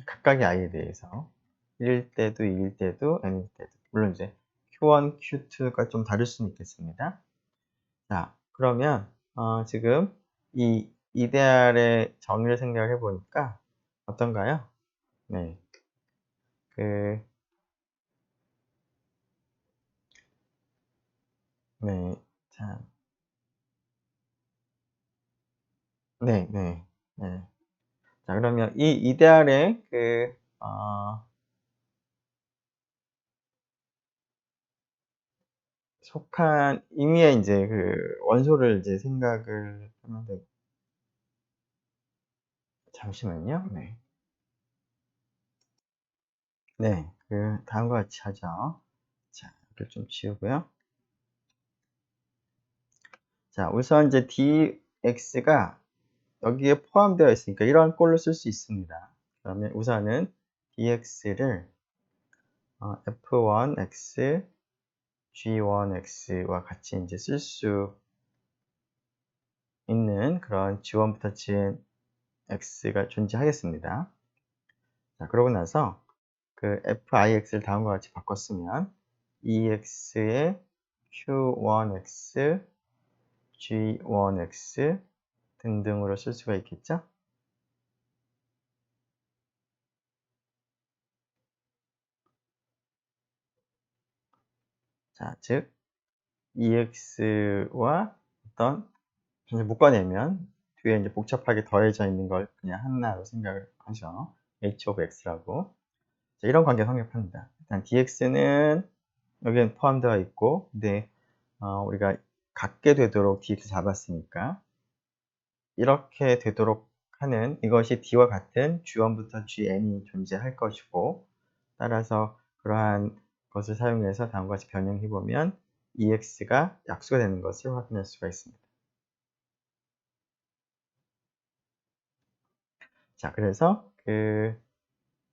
각각의 i에 대해서 1일 때도 2일 때도 n일 때도 물론 이제 q1, q2가 좀 다를 수는 있겠습니다. 자, 그러면 지금 이 이데알의 정의를 생각해 보니까 어떤가요? 네. 그, 네. 자, 네, 네, 네. 자, 그러면 이 이데알의 속한 임의의 이제 원소를 이제 생각을 하면 돼. 잠시만요. 네. 네. 다음과 같이 하죠. 자, 이렇게 좀 지우고요. 자, 우선 이제 dx가 여기에 포함되어 있으니까 이런 꼴로 쓸 수 있습니다. 그러면 우선은 dx를 f1x, g1x와 같이 이제 쓸 수 있는 그런 g1부터 gnx가 존재하겠습니다. 자, 그러고 나서 fix를 다음과 같이 바꿨으면 ex의 q1x, g1x 등등으로 쓸 수가 있겠죠? 자, 즉 ex와 어떤 묶어내면 뒤에 이제 복잡하게 더해져 있는 걸 그냥 하나로 생각을 하죠. h of x라고. 자, 이런 관계 성립합니다. 일단 dx는 여기에 포함되어 있고, 근데 우리가 같게 되도록 dx 잡았으니까 이렇게 되도록 하는 이것이 d와 같은 g1부터 gn이 존재할 것이고, 따라서 그러한 것을 사용해서 다음과 같이 변형해 보면 ex가 약수가 되는 것을 확인할 수가 있습니다. 자, 그래서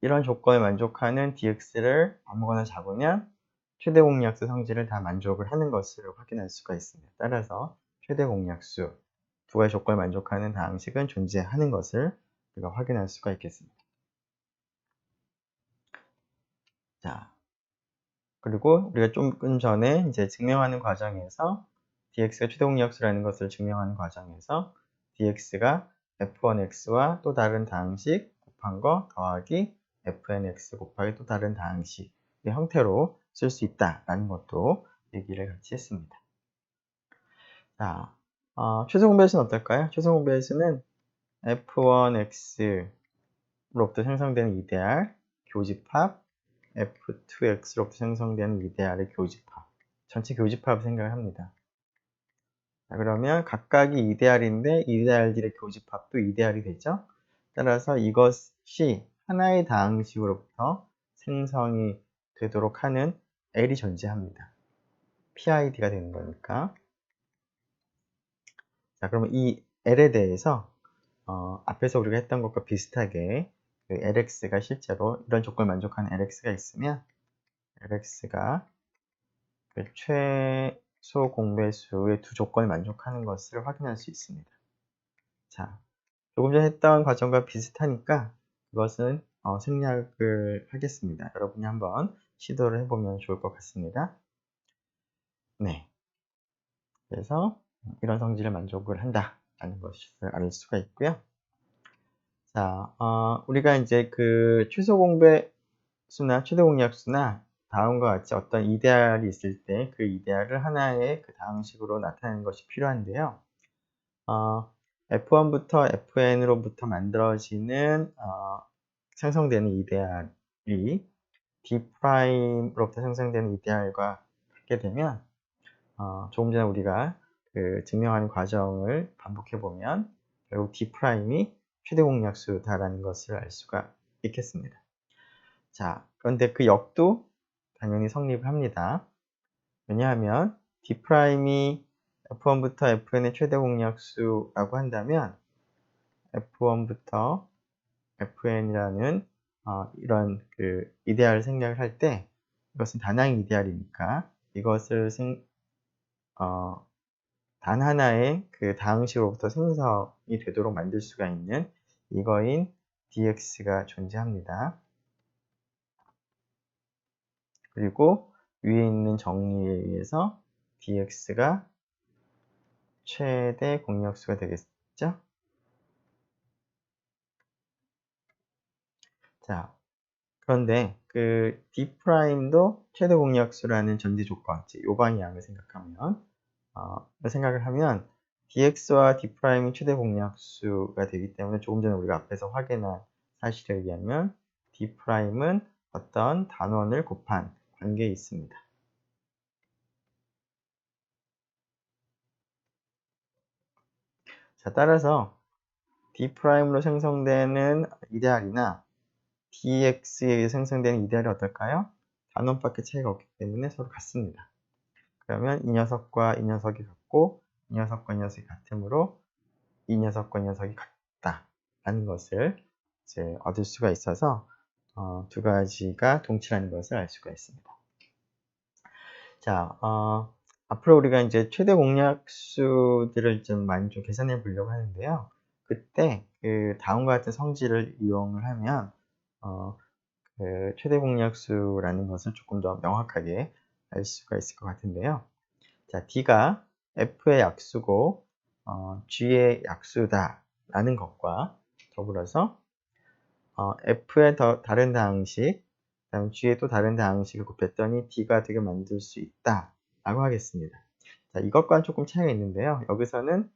이런 조건에 만족하는 dx를 아무거나 잡으면 최대 공약수 성질을 다 만족을 하는 것을 확인할 수가 있습니다. 따라서 최대 공약수 두 가지 조건을 만족하는 다항식은 존재하는 것을 우리가 확인할 수가 있겠습니다. 자, 그리고 우리가 조금 전에 이제 증명하는 과정에서 dx가 최대 공약수라는 것을 증명하는 과정에서 dx가 f1x와 또 다른 다항식 곱한 거 더하기 fnx 곱하기 또 다른 다항식의 형태로 쓸 수 있다라는 것도 얘기를 같이 했습니다. 자, 최소 공배수는 어떨까요? 최소 공배수는 f1x로부터 생성되는 이데알 교집합 f2x로부터 생성되는 이데알의 교집합, 전체 교집합을 생각을 합니다. 자, 그러면 각각이 이데알인데 이데알들의 교집합도 이데알이 되죠. 따라서 이것이 하나의 다항식으로부터 생성이 되도록 하는 L이 존재합니다. PID가 되는 거니까. 자, 그러면 이 L에 대해서 앞에서 우리가 했던 것과 비슷하게 LX가 실제로 이런 조건을 만족하는 LX가 있으면 LX가 최소 공배수의 두 조건을 만족하는 것을 확인할 수 있습니다. 자, 조금 전에 했던 과정과 비슷하니까 그것은 생략을 하겠습니다. 여러분이 한번 시도를 해보면 좋을 것 같습니다. 네, 그래서 이런 성질을 만족을 한다라는 것을 알 수가 있고요. 자, 우리가 이제 최소 공배수나 최대 공약수나 다음과 같이 어떤 이데알이 있을 때 그 이데알을 하나의 다항식으로 나타내는 것이 필요한데요. F1부터 Fn으로부터 만들어지는 생성되는 이데알이 D'로부터 생성되는 이데알과 같게 되면 조금 전에 우리가 증명하는 과정을 반복해 보면 결국 D'이 최대 공약수다라는 것을 알 수가 있겠습니다. 자, 그런데 그 역도 당연히 성립을 합니다. 왜냐하면 D'이 F1부터 Fn의 최대 공약수라고 한다면 F1부터 Fn이라는 이런 이데알을 생략을 할 때 이것은 단항 이데알이니까 이것을 단 하나의 다항식으로부터 생성이 되도록 만들 수가 있는 이거인 dx가 존재합니다. 그리고 위에 있는 정리에 의해서 dx가 최대 공약수가 되겠죠? 자, 그런데 그 D'도 최대 공약수라는 전제 조건, 즉 요 방향을 생각하면 생각을 하면 dx와 D'이 최대 공약수가 되기 때문에 조금 전에 우리가 앞에서 확인한 사실에 의하면 D'은 어떤 단원을 곱한 관계에 있습니다. 자, 따라서 D'로 생성되는 이데알이나 dx에 의해 생성되는 이데알이 어떨까요? 단원밖에 차이가 없기 때문에 서로 같습니다. 그러면 이 녀석과 이 녀석이 같고 이 녀석과 이 녀석이 같으므로 이 녀석과 이 녀석이 같다라는 것을 이제 얻을 수가 있어서 두 가지가 동치라는 것을 알 수가 있습니다. 자, 앞으로 우리가 이제 최대 공약수들을 좀 많이 좀 계산해 보려고 하는데요. 그때 그 다음과 같은 성질을 이용을 하면 그 최대 공약수라는 것을 조금 더 명확하게 알 수가 있을 것 같은데요. 자, D가 F의 약수고 G의 약수다라는 것과 더불어서 F의 다른 다항식, 그다음 G의 또 다른 다항식을 곱했더니 D가 되게 만들 수 있다라고 하겠습니다. 자, 이것과는 조금 차이가 있는데요. 여기서는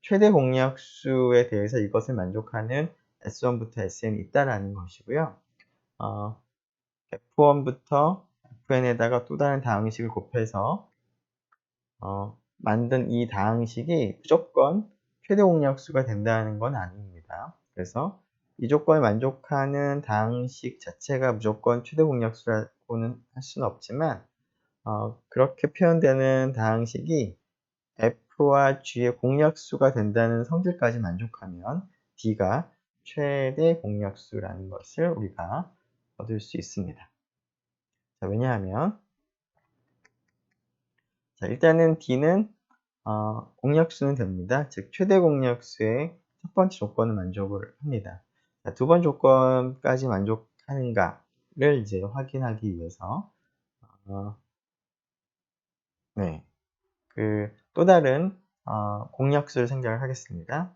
최대 공약수에 대해서 이것을 만족하는 S1부터 Sn이 있다라는 것이고요. F1부터 Fn에다가 또 다른 다항식을 곱해서 만든 이 다항식이 무조건 최대 공약수가 된다는 건 아닙니다. 그래서 이 조건을 만족하는 다항식 자체가 무조건 최대 공약수라고는 할 수는 없지만 그렇게 표현되는 다항식이 F와 G의 공약수가 된다는 성질까지 만족하면 D가 최대 공약수라는 것을 우리가 얻을 수 있습니다. 자, 왜냐하면 자, 일단은 D는 공약수는 됩니다. 즉 최대 공약수의 첫 번째 조건을 만족을 합니다. 자, 두 번 조건까지 만족하는가를 이제 확인하기 위해서 네, 그 또 다른 공약수를 생각을 하겠습니다.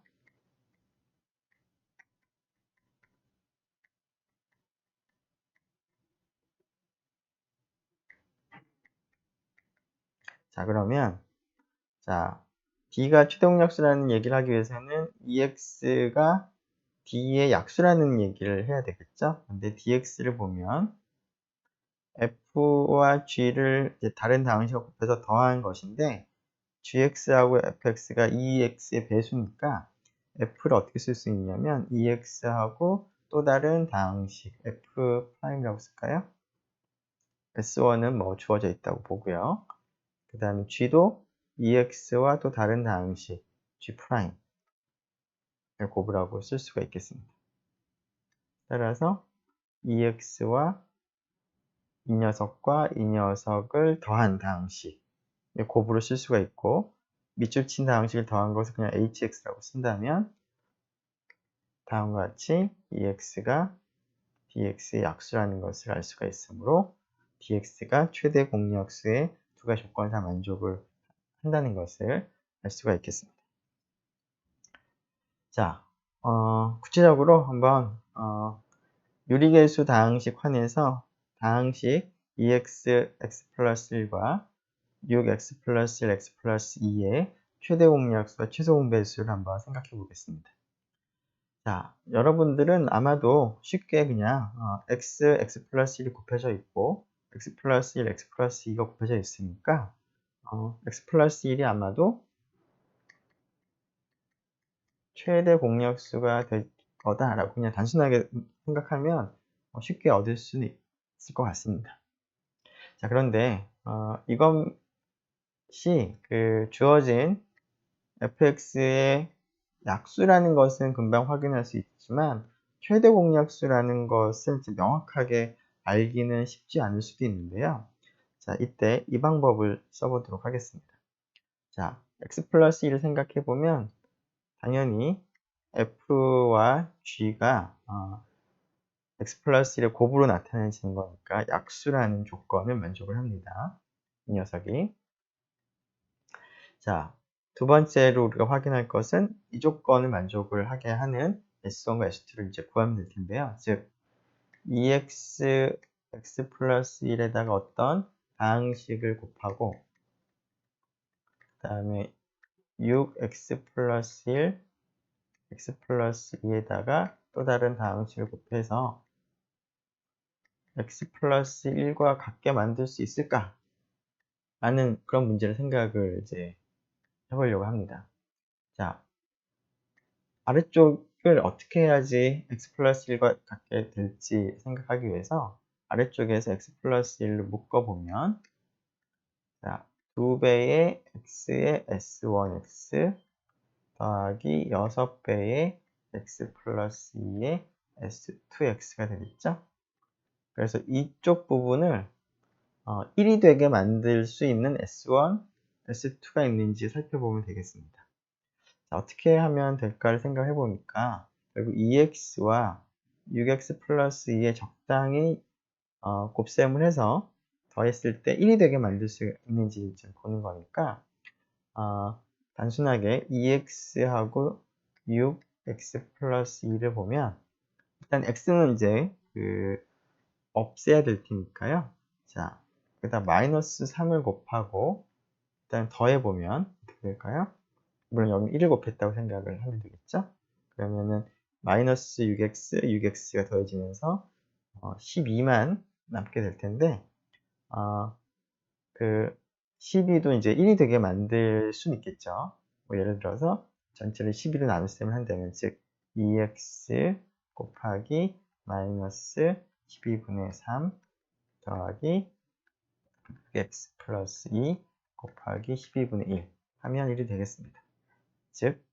자, 그러면 자, D가 최대 공약수라는 얘기를 하기 위해서는 EX가 D의 약수라는 얘기를 해야 되겠죠? 근데 DX를 보면 F와 G를 이제 다른 다항식과 곱해서 더한 것인데 gx하고 fx가 2x의 배수니까 f를 어떻게 쓸 수 있냐면 2x하고 또 다른 다항식 f'이라고 쓸까요? s1은 뭐 주어져 있다고 보고요. 그 다음에 g도 2x와 또 다른 다항식 g'을 곱으라고 쓸 수가 있겠습니다. 따라서 2x와 이 녀석과 이 녀석을 더한 다항식 곱으로 쓸 수가 있고 밑줄 친 다항식을 더한 것을 그냥 hx라고 쓴다면 다음과 같이 ex가 dx의 약수라는 것을 알 수가 있으므로 dx가 최대 공약수의 두 가지 조건을 다 만족을 한다는 것을 알 수가 있겠습니다. 자, 구체적으로 한번 유리계수 다항식 환에서 다항식 2x x 플러스 1과 6x 플러스 1 x 플러스 2의 최대 공약수와 최소 공배수를 한번 생각해 보겠습니다. 자, 여러분들은 아마도 쉽게 그냥 x 플러스 1이 곱해져 있고 x 플러스 1, x 플러스 2가 곱해져 있으니까 x 플러스 1이 아마도 최대 공약수가 될 거다라고 그냥 단순하게 생각하면 쉽게 얻을 수는 있을 것 같습니다. 자, 그런데 이것이 그 주어진 fx의 약수라는 것은 금방 확인할 수 있지만 최대 공약수라는 것을 명확하게 알기는 쉽지 않을 수도 있는데요. 자, 이때 이 방법을 써보도록 하겠습니다. 자, x 플러스 1을 생각해 보면 당연히 f와 g가 x 플러스 1의 곱으로 나타내지는 거니까 약수라는 조건을 만족을 합니다. 이 녀석이. 자, 두 번째로 우리가 확인할 것은 이 조건을 만족을 하게 하는 S1과 S2를 이제 구하면 될 텐데요. 즉, 2x x 플러스 1에다가 어떤 다항식을 곱하고 그 다음에 6x 플러스 1 x 플러스 2에다가 또 다른 다항식을 곱해서 x 플러스 1과 같게 만들 수 있을까? 라는 그런 문제를 생각을 이제 해보려고 합니다. 자, 아래쪽을 어떻게 해야지 x 플러스 1과 같게 될지 생각하기 위해서 아래쪽에서 x 플러스 1로 묶어보면 자, 2배의 x의 s1x 더하기 6배의 x 플러스 2의 s2x가 되겠죠? 그래서 이쪽 부분을 1이 되게 만들 수 있는 s1, s2가 있는지 살펴보면 되겠습니다. 자, 어떻게 하면 될까를 생각해 보니까 결국 2x와 6x 플러스 2에 적당히 곱셈을 해서 더했을 때 1이 되게 만들 수 있는지 좀 보는 거니까 단순하게 2x하고 6x 플러스 2를 보면 일단 x는 이제 없애야 될 테니까요. 자, 여기다 마이너스 3을 곱하고 일단 더해보면 어떻게 될까요? 물론 여기 1을 곱했다고 생각을 하면 되겠죠? 그러면은 마이너스 6x, 6x가 더해지면서 12만 남게 될 텐데 그 12도 이제 1이 되게 만들 수는 있겠죠. 뭐 예를 들어서 전체를 12로 나눗셈을 한다면 즉 2x 곱하기 마이너스 12분의 3 더하기 x 플러스 2 곱하기 12분의 1 하면 1이 되겠습니다. 즉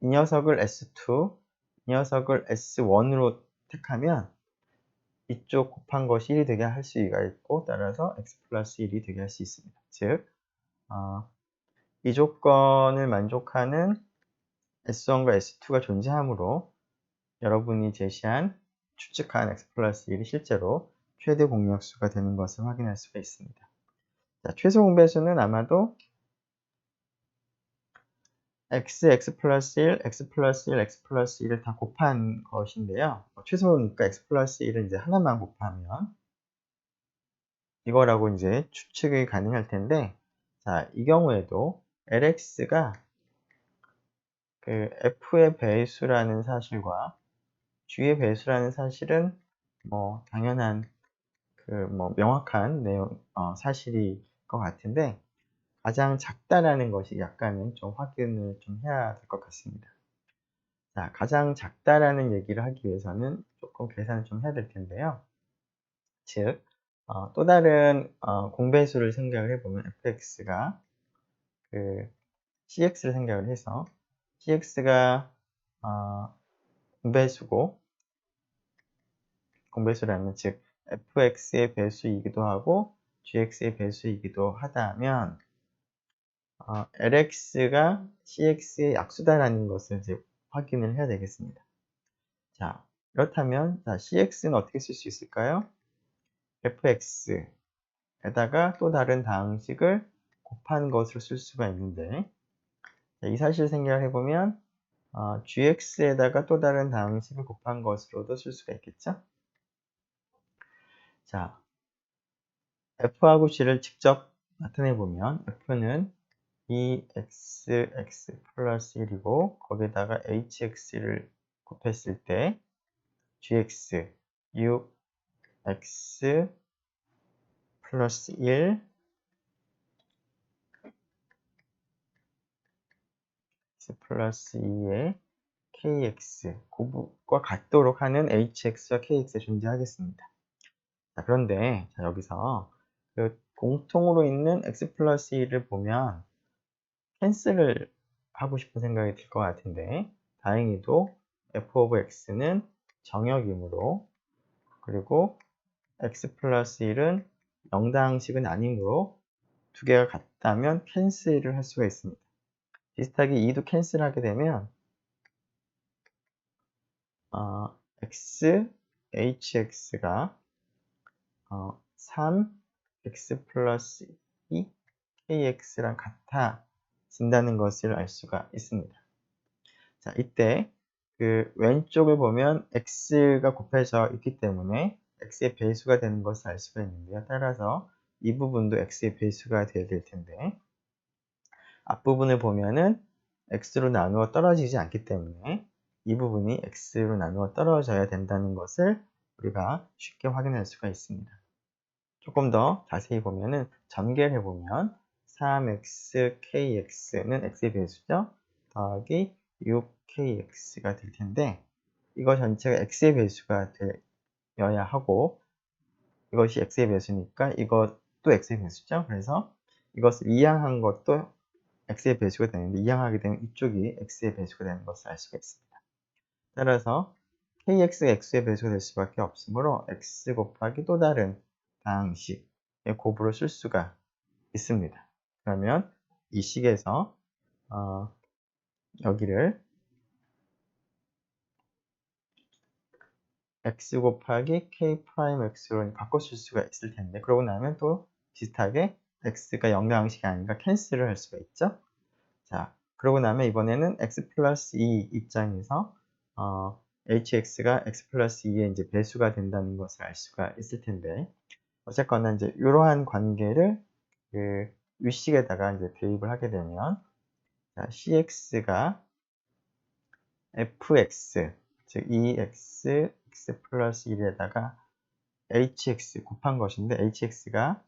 이 녀석을 S2, 이 녀석을 S1으로 택하면 이쪽 곱한 것이 1이 되게 할 수가 있고 따라서 x 플러스 1이 되게 할 수 있습니다. 즉, 이 조건을 만족하는 S1과 S2가 존재하므로 여러분이 제시한 추측한 x 플러스 1이 실제로 최대 공약수가 되는 것을 확인할 수가 있습니다. 자, 최소 공배수는 아마도 x 플러스 1, x 플러스 1, x 플러스 1을 다 곱한 것인데요. 최소니까 x 플러스 1은 이제 하나만 곱하면 이거라고 이제 추측이 가능할 텐데, 자, 이 경우에도 lx가 f의 배수라는 사실과 g의 배수라는 사실은 뭐 당연한 뭐 명확한 내용 사실일 것 같은데 가장 작다라는 것이 약간은 좀 확인을 좀 해야 될 것 같습니다. 자, 가장 작다라는 얘기를 하기 위해서는 조금 계산을 좀 해야 될 텐데요. 즉, 또 다른 공배수를 생각을 해보면 fx가 cx를 생각을 해서 cx가 공배수라면 즉 fx의 배수이기도 하고 gx의 배수이기도 하다면 lx가 cx의 약수다라는 것을 이제 확인을 해야 되겠습니다. 자, 그렇다면 자, cx는 어떻게 쓸 수 있을까요? fx에다가 또 다른 다항식을 곱한 것으로 쓸 수가 있는데 자, 이 사실 생각을 해보면 gx에다가 또 다른 다항식을 곱한 것으로도 쓸 수가 있겠죠? 자, f하고 g를 직접 나타내보면 f는 2x 플러스 1이고 거기에다가 hx를 곱했을 때 gx 6x 플러스 1 x 플러스 2의 kx 곱과 같도록 하는 hx와 kx가 존재하겠습니다. 자, 그런데 자, 여기서 공통으로 있는 x 플러스 1을 보면 캔슬을 하고 싶은 생각이 들 것 같은데 다행히도 f of x는 정역이므로 그리고 x 플러스 1은 영다항식은 아니므로 두 개가 같다면 캔슬을 할 수가 있습니다. 비슷하게 2도 캔슬하게 되면 hx가 3x 플러스 2 kx랑 같아진다는 것을 알 수가 있습니다. 자, 이때 그 왼쪽을 보면 x가 곱해져 있기 때문에 x의 배수가 되는 것을 알 수가 있는데요. 따라서 이 부분도 x의 배수가 되어야 될 텐데 앞부분을 보면은 x로 나누어 떨어지지 않기 때문에 이 부분이 x로 나누어 떨어져야 된다는 것을 우리가 쉽게 확인할 수가 있습니다. 조금 더 자세히 보면은 전개를 해보면 3xkx는 x의 배수죠. 더하기 6kx가 될 텐데 이거 전체가 x의 배수가 되어야 하고 이것이 x의 배수니까 이것도 x의 배수죠. 그래서 이것을 이항한 것도 x의 배수가 되는데 이항하게 되면 이쪽이 x의 배수가 되는 것을 알 수가 있습니다. 따라서 kx가 x의 배수가 될 수밖에 없으므로 x 곱하기 또 다른 다항식의 곱으로 쓸 수가 있습니다. 그러면 이 식에서 여기를 x 곱하기 k 프라임 x로 바꿔 쓸 수가 있을 텐데 그러고 나면 또 비슷하게 x가 영가항식이 아닌가 캔슬을 할 수가 있죠. 자, 그러고 나면 이번에는 x 플러스 2 입장에서 hx가 x 플러스 2의 이제 배수가 된다는 것을 알 수가 있을 텐데 어쨌거나 이제 이러한 관계를 그 위식에다가 이제 대입을 하게 되면 자, cx가 fx 즉 2x x 플러스 1에다가 hx 곱한 것인데 hx가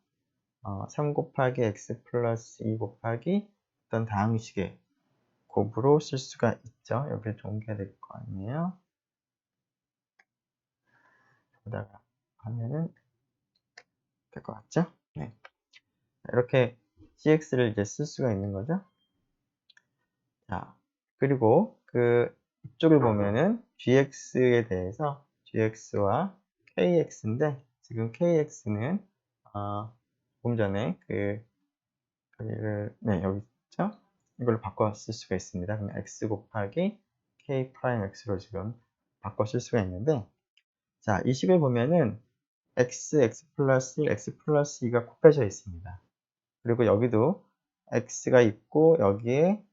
3 곱하기 x 플러스 2 곱하기 어떤 다항식의 곱으로 쓸 수가 있죠. 여기를 좀 옮겨야 될 거 아니에요. 여기다가 하면은 될 것 같죠? 네. 이렇게 cx를 이제 쓸 수가 있는 거죠. 자, 그리고 그 이쪽을 보면은 gx에 대해서 gx와 kx인데 지금 kx는 조금 전에 여기 있죠? 이걸로 바꿔 쓸 수가 있습니다. 그럼 x 곱하기 k 프라임 x로 지금 바꿔 쓸 수가 있는데 자, 이 식을 보면은 x 플러스 1, x 플러스 2가 곱해져 있습니다. 그리고 여기도 x가 있고 여기에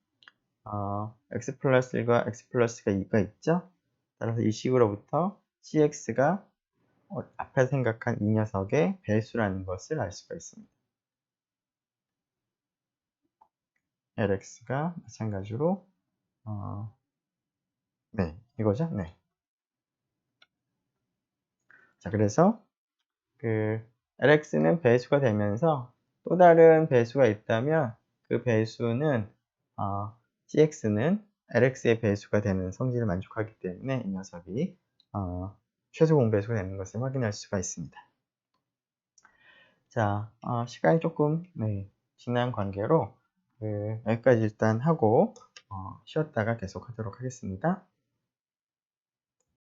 x 플러스 1과 x 플러스가 2가 있죠. 따라서 이 식으로부터 cx가 앞에 생각한 이 녀석의 배수라는 것을 알 수가 있습니다. lx가 마찬가지로 네, 이거죠. 네. 자, 그래서 그 lx는 배수가 되면서 또 다른 배수가 있다면 그 배수는 cx는 lx의 배수가 되는 성질을 만족하기 때문에 이 녀석이 최소 공배수가 되는 것을 확인할 수가 있습니다. 자, 시간이 조금 지난 관계로 여기까지 일단 하고 쉬었다가 계속 하도록 하겠습니다.